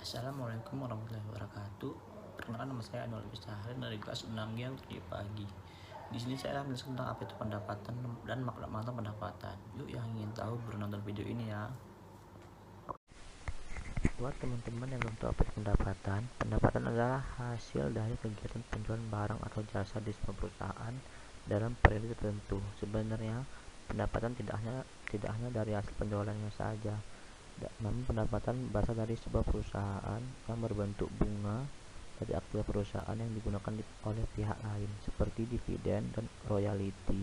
Assalamualaikum warahmatullahi wabarakatuh. Perkenalkan, nama saya Anwar Bisahrin dari kelas 6G pagi. Di sini saya akan menjelaskan tentang apa itu pendapatan dan makna pendapatan. Yuk yang ingin tahu nonton video ini ya. Buat teman-teman yang belum tahu apa itu pendapatan, pendapatan adalah hasil dari kegiatan penjualan barang atau jasa di sebuah perusahaan dalam periode tertentu. Sebenarnya pendapatan tidak hanya dari hasil penjualannya saja, namun pendapatan berasal dari sebuah perusahaan yang berbentuk bunga dari aktiva perusahaan yang digunakan oleh pihak lain, seperti dividen dan royalti.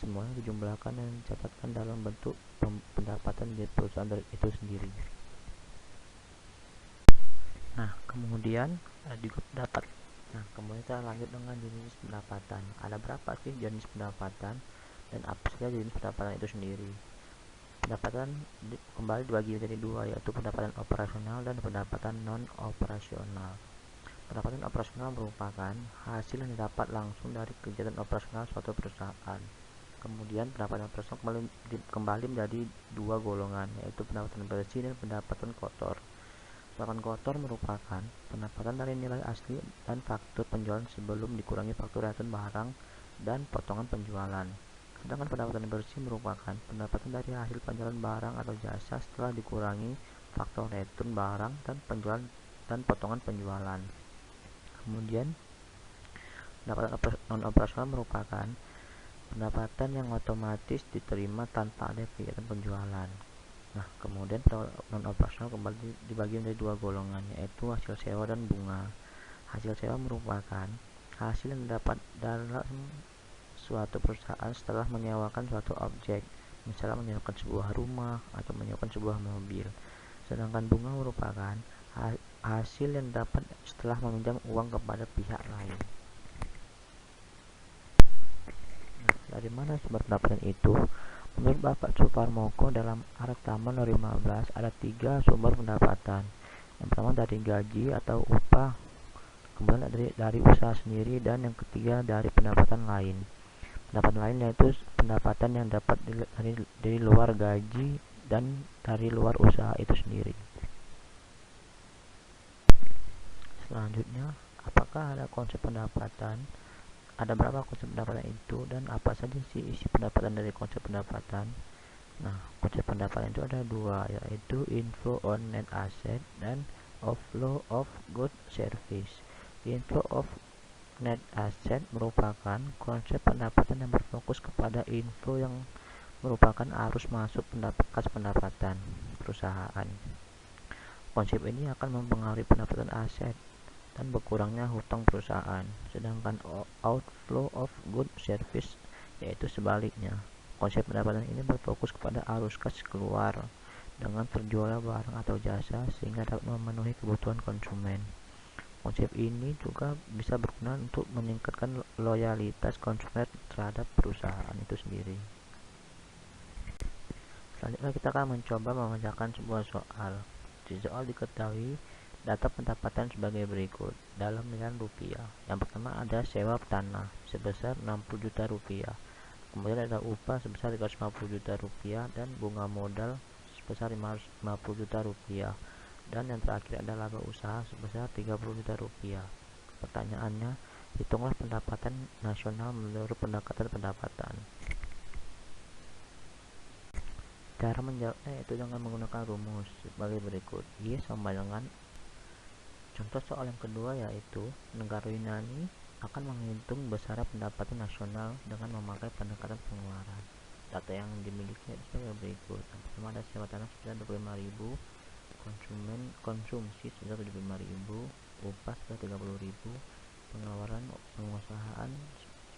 Semuanya dijumlahkan dan dicatatkan dalam bentuk pendapatan di perusahaan itu sendiri. Nah, kemudian juga pendapat. Nah, kemudian kita lanjut dengan jenis pendapatan. Ada berapa sih jenis pendapatan dan apa saja jenis pendapatan itu sendiri? Pendapatan kembali dibagi menjadi dua, yaitu pendapatan operasional dan pendapatan non operasional. Pendapatan operasional merupakan hasil yang didapat langsung dari kegiatan operasional suatu perusahaan. Kemudian pendapatan operasional kembali menjadi dua golongan, yaitu pendapatan bersih dan pendapatan kotor. Pendapatan kotor merupakan pendapatan dari nilai asli dan faktur penjualan sebelum dikurangi faktur return barang dan potongan penjualan. Sedangkan pendapatan bersih merupakan pendapatan dari hasil penjualan barang atau jasa setelah dikurangi faktor return barang dan penjualan dan potongan penjualan. Kemudian pendapatan non operasional merupakan pendapatan yang otomatis diterima tanpa ada kegiatan penjualan. Nah, kemudian pendapatan non operasional kembali dibagi menjadi dua golongan, yaitu hasil sewa dan bunga. Hasil sewa merupakan hasil yang didapat dalam suatu perusahaan setelah menyewakan suatu objek, misalnya menyewakan sebuah rumah atau menyewakan sebuah mobil. Sedangkan bunga merupakan hasil yang dapat setelah meminjam uang kepada pihak lain. Nah, dari mana sumber pendapatan itu? Menurut Bapak Suparmoko dalam Arta nomor 15 ada 3 sumber pendapatan. Yang pertama dari gaji atau upah, kemudian dari usaha sendiri, dan yang ketiga dari pendapatan lain. Pendapatan lain yaitu pendapatan yang dapat dari luar gaji dan dari luar usaha itu sendiri. Selanjutnya, apakah ada konsep pendapatan? Ada berapa konsep pendapatan itu dan apa saja sih isi pendapatan dari konsep pendapatan? Nah, konsep pendapatan itu ada dua, yaitu inflow on net asset dan outflow of good service. Inflow of net asset merupakan konsep pendapatan yang berfokus kepada inflow yang merupakan arus masuk kas pendapatan perusahaan. Konsep ini akan mempengaruhi pendapatan aset dan berkurangnya hutang perusahaan. Sedangkan outflow of good service yaitu sebaliknya. Konsep pendapatan ini berfokus kepada arus kas keluar dengan terjualnya barang atau jasa sehingga dapat memenuhi kebutuhan konsumen. Konsep ini juga bisa berguna untuk meningkatkan loyalitas konsumen terhadap perusahaan itu sendiri. Selanjutnya kita akan mencoba mengerjakan sebuah soal. Di soal diketahui data pendapatan sebagai berikut dalam miliaran rupiah. Yang pertama ada sewa tanah sebesar 60 juta rupiah. Kemudian ada upah sebesar 350 juta rupiah dan bunga modal sebesar 550 juta rupiah. Dan yang terakhir ada laba usaha sebesar 30 juta rupiah. Pertanyaannya, hitunglah pendapatan nasional menurut pendekatan pendapatan. Cara menjawabnya yaitu dengan menggunakan rumus sebagai berikut. Y sama dengan, contoh soal yang kedua yaitu negara Yunani akan menghitung besaran pendapatan nasional dengan memakai pendekatan pengeluaran. Data yang dimiliki sebagai berikut. Yang pertama ada sewa tanah sebesar 25.000, konsumsi sebesar 75.000, upah sebesar 30.000, pengeluaran pengusahaan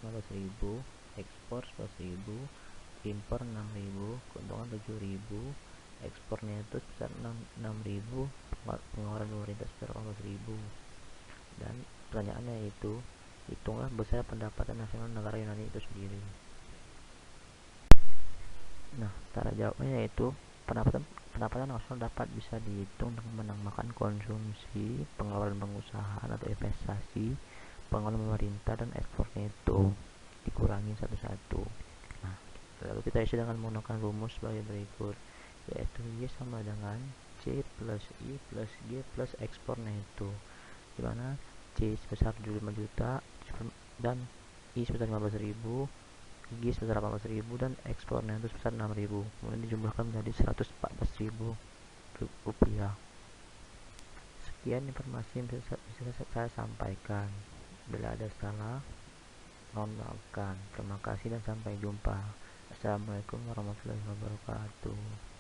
15.000, ekspor 11.000, impor 6.000, keuntungan 7.000, ekspor neto sebesar 6.000, pengeluaran pemerintah sebesar 14.000. Dan pertanyaannya yaitu hitunglah besar pendapatan nasional negara Yunani itu sendiri. Nah, cara jawabnya yaitu pendapatan nasional dapat bisa dihitung dengan menambahkan konsumsi, pengeluaran pengusahaan atau investasi, pengeluaran pemerintah, dan ekspor neto dikurangi satu-satu. Nah, lalu kita isi dengan menggunakan rumus sebagai berikut, yaitu Y sama dengan C plus I plus G plus ekspornya itu, dimana C sebesar 75 juta dan I sebesar 15.000, G sebesar 18.000 dan ekspornya itu sebesar 6.000, kemudian dijumlahkan menjadi 114.000 rupiah. Sekian informasi yang bisa saya sampaikan. Bila ada salah, mohon maafkan. Terima kasih dan sampai jumpa. Assalamualaikum warahmatullahi wabarakatuh.